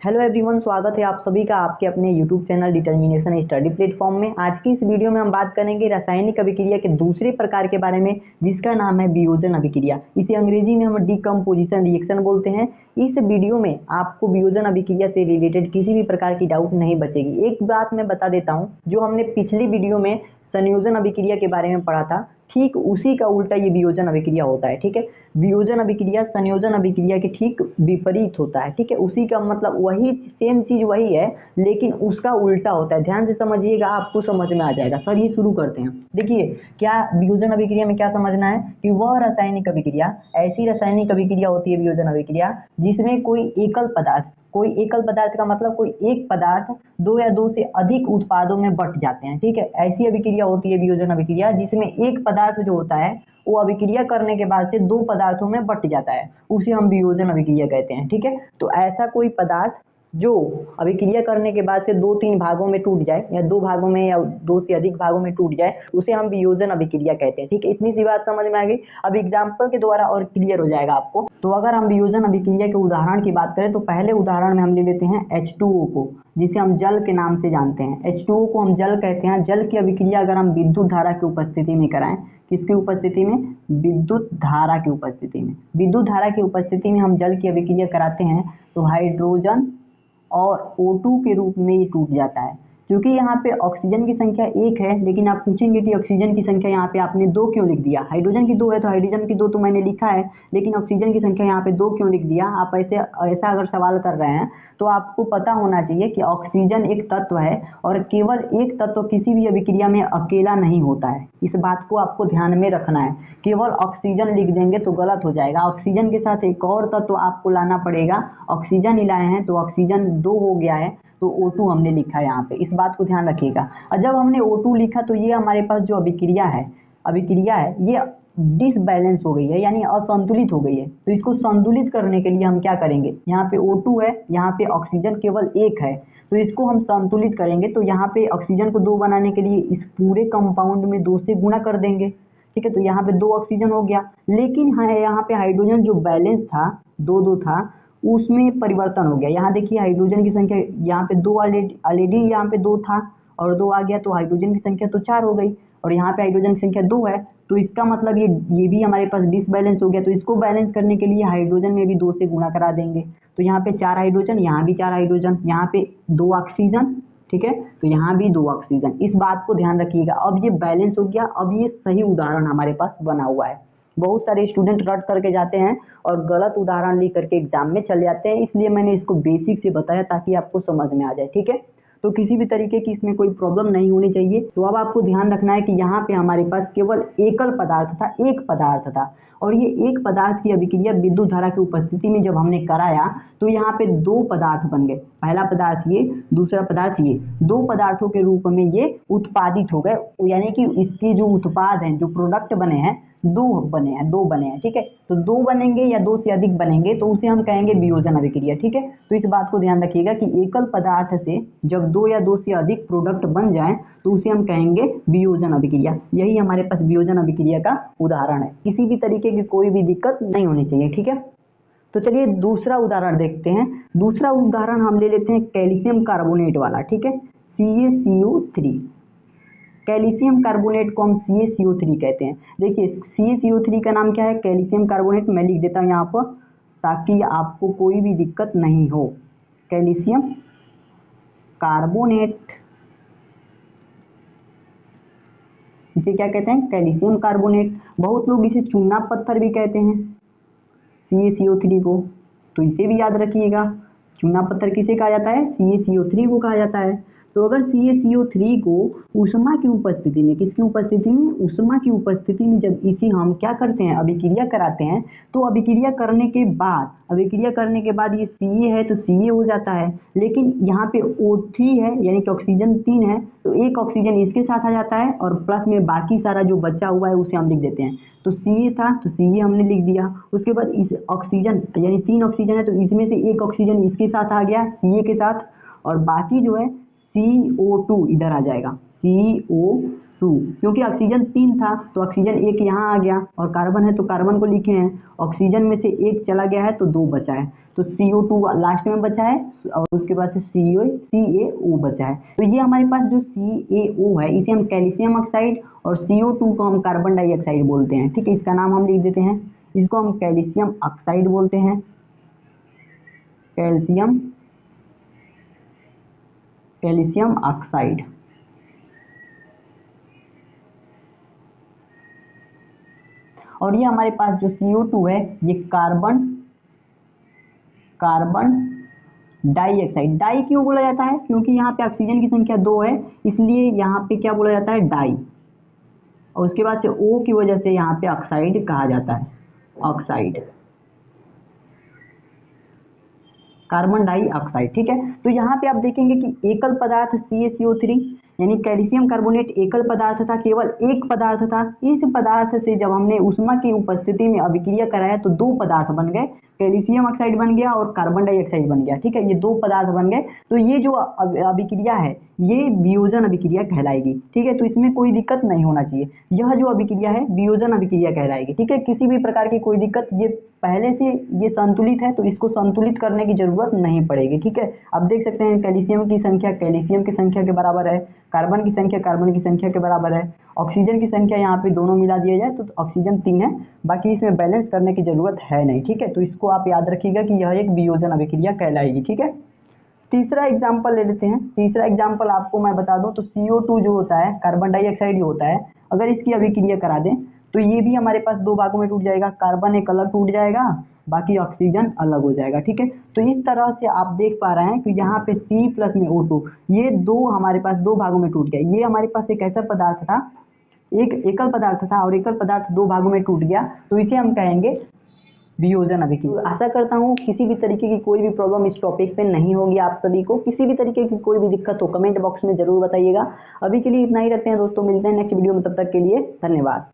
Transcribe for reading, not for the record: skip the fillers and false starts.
Hello everyone, स्वागत है आप सभी का आपके अपने YouTube channel determination study platform में। आज की इस वीडियो में हम बात करेंगे रासायनिक अभिक्रिया के दूसरे प्रकार के बारे में, जिसका नाम है वियोजन अभिक्रिया। इसे अंग्रेजी में हम डिकम्पोजिशन रिएक्शन बोलते हैं। इस वीडियो में आपको वियोजन अभिक्रिया से रिलेटेड किसी भी प्रकार की डाउट नहीं बचेगी। एक बात मैं बता देता हूँ, जो हमने पिछली वीडियो में संयोजन अभिक्रिया के बारे में पढ़ा था, ठीक उसी का उल्टा ये वियोजन अभिक्रिया होता है। ठीक है, वियोजन अभिक्रिया संयोजन अभिक्रिया के ठीक विपरीत होता है। ठीक है, उसी का मतलब वही सेम चीज वही है, लेकिन उसका उल्टा होता है। ध्यान से समझिएगा, आपको समझ में आ जाएगा। सर ये शुरू करते हैं। देखिए, क्या वियोजन अभिक्रिया में क्या समझना है कि वह रासायनिक अभिक्रिया, ऐसी रासायनिक अभिक्रिया होती है वियोजन अभिक्रिया, जिसमें कोई एकल पदार्थ का मतलब कोई एक पदार्थ दो या दो से अधिक उत्पादों में बंट जाते हैं। ठीक है, ऐसी अभिक्रिया होती है वियोजन अभिक्रिया, जिसमें एक पदार्थ जो होता है वो अभिक्रिया करने के बाद से दो पदार्थों में बंट जाता है, उसे हम वियोजन अभिक्रिया कहते हैं। ठीक है, तो ऐसा कोई पदार्थ जो अभिक्रिया करने के बाद से दो तीन भागों में टूट जाए, या दो भागों में या दो से अधिक भागों में टूट जाए, उसे हम वियोजन अभिक्रिया कहते हैं। ठीक है, इतनी सी बात समझ में आ गई। अब एग्जाम्पल के द्वारा और क्लियर हो जाएगा आपको। तो अगर हम वियोजन अभिक्रिया के उदाहरण की बात करें, तो पहले उदाहरण में हम ले लेते हैं H2O को, जिसे हम जल के नाम से जानते हैं। H2O को हम जल कहते हैं। जल की अभिक्रिया अगर हम विद्युत धारा की उपस्थिति में कराएं, किसकी उपस्थिति में? विद्युत धारा की उपस्थिति में। विद्युत धारा की उपस्थिति में हम जल की अभिक्रिया कराते हैं, तो हाइड्रोजन और O2 के रूप में ये टूट जाता है। क्योंकि यहाँ पे ऑक्सीजन की संख्या एक है, लेकिन आप पूछेंगे कि ऑक्सीजन की संख्या यहाँ पे आपने दो क्यों लिख दिया? हाइड्रोजन की दो है तो हाइड्रोजन की दो तो मैंने लिखा है, लेकिन ऑक्सीजन की संख्या यहाँ पे दो क्यों लिख दिया? आप ऐसा अगर सवाल कर रहे हैं तो आपको पता होना चाहिए कि ऑक्सीजन एक तत्व है, और केवल एक तत्व किसी भी अभिक्रिया में अकेला नहीं होता है। इस बात को आपको ध्यान में रखना है। केवल ऑक्सीजन लिख देंगे तो गलत हो जाएगा। ऑक्सीजन के साथ एक और तत्व आपको लाना पड़ेगा। ऑक्सीजन ही लाए हैं तो ऑक्सीजन दो हो गया है, तो O2 हमने लिखा है यहाँ पे। इस बात को ध्यान रखिएगा। और जब हमने O2 लिखा तो ये हमारे पास जो अभिक्रिया है ये डिसबैलेंस हो गई है, यानी असंतुलित हो गई है। तो इसको संतुलित करने के लिए हम क्या करेंगे? यहाँ पे O2 है, यहाँ पे ऑक्सीजन केवल एक है, तो इसको हम संतुलित करेंगे। तो यहाँ पे ऑक्सीजन को दो बनाने के लिए इस पूरे कंपाउंड में दो से गुणा कर देंगे। ठीक है, तो यहाँ पे दो ऑक्सीजन हो गया। लेकिन यहाँ पे हाइड्रोजन जो बैलेंस था, दो दो था, उसमें परिवर्तन हो गया। यहाँ देखिए, हाइड्रोजन की संख्या यहाँ पे दो ऑलरेडी यहाँ पे दो था और दो आ गया, तो हाइड्रोजन की संख्या तो चार हो गई, और यहाँ पे हाइड्रोजन की संख्या दो है। तो इसका मतलब ये भी हमारे पास डिसबैलेंस हो गया। तो इसको बैलेंस करने के लिए हाइड्रोजन में भी दो से गुणा करा देंगे। तो यहाँ पे चार हाइड्रोजन, यहाँ भी चार हाइड्रोजन, यहाँ पे दो ऑक्सीजन। ठीक है, तो यहाँ भी दो ऑक्सीजन। इस बात को ध्यान रखिएगा। अब ये बैलेंस हो गया। अब ये सही उदाहरण हमारे पास बना हुआ है। बहुत सारे स्टूडेंट रट करके जाते हैं और गलत उदाहरण लिख करके एग्जाम में चले जाते हैं, इसलिए मैंने इसको बेसिक से बताया ताकि आपको समझ में आ जाए। ठीक है, तो किसी भी तरीके की इसमें कोई प्रॉब्लम नहीं होनी चाहिए। तो अब आपको ध्यान रखना है कि यहाँ पे हमारे पास केवल एकल पदार्थ था, एक पदार्थ था, और ये एक पदार्थ की अभिक्रिया विद्युत धारा की उपस्थिति में जब हमने कराया तो यहाँ पे दो पदार्थ बन गए। पहला पदार्थ ये, दूसरा पदार्थ ये। दो पदार्थों के रूप में ये उत्पादित हो गए, यानी कि इसके जो उत्पाद हैं, जो प्रोडक्ट बने हैं, दो बने हैं। ठीक है, तो दो बनेंगे या दो से अधिक बनेंगे तो उसे हम कहेंगे वियोजन अभिक्रिया। ठीक है, तो इस बात को ध्यान रखिएगा कि एकल पदार्थ से जब दो या दो से अधिक प्रोडक्ट बन जाएं तो उसे हम कहेंगे वियोजन अभिक्रिया। यही हमारे पास वियोजन अभिक्रिया का उदाहरण है। किसी भी तरीके की कोई भी दिक्कत नहीं होनी चाहिए। ठीक है, तो चलिए दूसरा उदाहरण देखते हैं। दूसरा उदाहरण हम ले लेते हैं कैल्शियम कार्बोनेट वाला। ठीक है, CaCO3। कैल्शियम कार्बोनेट को हम CaCO3 कहते हैं। देखिए, CaCO3 का नाम क्या है? Calcium carbonate. मैं लिख देता हूँ यहाँ पर ताकि आपको कोई भी दिक्कत नहीं हो। कैल्शियम कार्बोनेट, इसे क्या कहते हैं? Calcium carbonate. बहुत लोग इसे चूना पत्थर भी कहते हैं, CaCO3 को, तो इसे भी याद रखिएगा। चूना पत्थर किसे कहा जाता है? CaCO3 को कहा जाता है। तो अगर CaCO3 को ऊष्मा की उपस्थिति में, किसकी उपस्थिति में? ऊष्मा की उपस्थिति में जब इसे हम क्या करते हैं? अभिक्रिया कराते हैं, तो अभिक्रिया करने के बाद ये Ca है तो Ca हो जाता है। लेकिन यहाँ पे O3 है, यानी कि ऑक्सीजन 3 है, तो एक ऑक्सीजन इसके साथ आ जाता है, और प्लस में बाकी सारा जो बचा हुआ है उसे हम लिख देते हैं। तो Ca था तो Ca हमने लिख दिया। उसके बाद इस ऑक्सीजन, यानी 3 ऑक्सीजन है तो इसमें से एक ऑक्सीजन इसके साथ आ गया, Ca के साथ, और बाकी जो है CO2 इधर आ जाएगा, CO2 2, क्योंकि ऑक्सीजन 3 था तो ऑक्सीजन 1 यहाँ आ गया और कार्बन है तो कार्बन को लिखे हैं, ऑक्सीजन में से 1 चला गया है तो 2 बचा है, तो CO2 लास्ट में बचा है और उसके बाद से CaO बचा है। तो ये हमारे पास जो CaO है इसे हम कैल्शियम ऑक्साइड और CO2 को हम कार्बन डाइऑक्साइड बोलते हैं। ठीक है, इसका नाम हम लिख देते हैं, इसको हम कैल्शियम ऑक्साइड बोलते हैं, कैल्शियम ऑक्साइड। और ये हमारे पास जो CO2 है ये कार्बन डाइऑक्साइड। डाई क्यों बोला जाता है? क्योंकि यहाँ पे ऑक्सीजन की संख्या 2 है, इसलिए यहाँ पे क्या बोला जाता है? डाई। और उसके बाद से O की वजह से यहाँ पे ऑक्साइड कहा जाता है, ऑक्साइड, कार्बन डाइऑक्साइड। ठीक है, तो यहाँ पे आप देखेंगे कि एकल पदार्थ CaCO3 यानी कैल्शियम कार्बोनेट एकल पदार्थ था, केवल एक पदार्थ था। इस पदार्थ से जब हमने ऊष्मा की उपस्थिति में अभिक्रिया कराया तो 2 पदार्थ बन गए, कैल्शियम ऑक्साइड बन गया और कार्बन डाइऑक्साइड बन गया। ठीक है, ये 2 पदार्थ बन गए, तो ये जो अभिक्रिया है ये वियोजन अभिक्रिया कहलाएगी। ठीक है, तो इसमें कोई दिक्कत नहीं होना चाहिए, यह जो अभिक्रिया है वियोजन अभिक्रिया कहलाएगी। ठीक है, किसी भी प्रकार की कोई दिक्कत, ये पहले से ये संतुलित है तो इसको संतुलित करने की जरूरत नहीं पड़ेगी। ठीक है, अब देख सकते हैं कैल्शियम की संख्या कैल्शियम की संख्या के बराबर है, कार्बन की संख्या कार्बन की संख्या के बराबर है, ऑक्सीजन की संख्या यहाँ पे दोनों मिला दिया जाए तो ऑक्सीजन 3 है, बाकी इसमें बैलेंस करने की जरूरत है नहीं। ठीक है, तो इसको आप याद रखिएगा कि यह एक वियोजन अभिक्रिया कहलाएगी। ठीक है, तीसरा एग्जाम्पल ले लेते हैं। तीसरा एग्जाम्पल आपको मैं बता दूं तो CO2 जो होता है, कार्बन डाइऑक्साइड जो होता है, अगर इसकी अभिक्रिया करा दें तो ये भी हमारे पास 2 भागों में टूट जाएगा, कार्बन एक अलग टूट जाएगा, बाकी ऑक्सीजन अलग हो जाएगा। ठीक है, तो इस तरह से आप देख पा रहे हैं कि यहाँ पे C प्लस में O2 ये 2 हमारे पास 2 भागों में टूट गया। ये हमारे पास एक ऐसा पदार्थ था, एक एकल पदार्थ था और एकल पदार्थ 2 भागों में टूट गया, तो इसे हम कहेंगे वियोजन अभिक्रिया। आशा करता हूँ किसी भी तरीके की कोई भी प्रॉब्लम इस टॉपिक पे नहीं होगी। आप सभी को किसी भी तरीके की कोई भी दिक्कत हो कमेंट बॉक्स में जरूर बताइएगा। अभी के लिए इतना ही रखते हैं दोस्तों, मिलते हैं नेक्स्ट वीडियो में, तब तक के लिए धन्यवाद।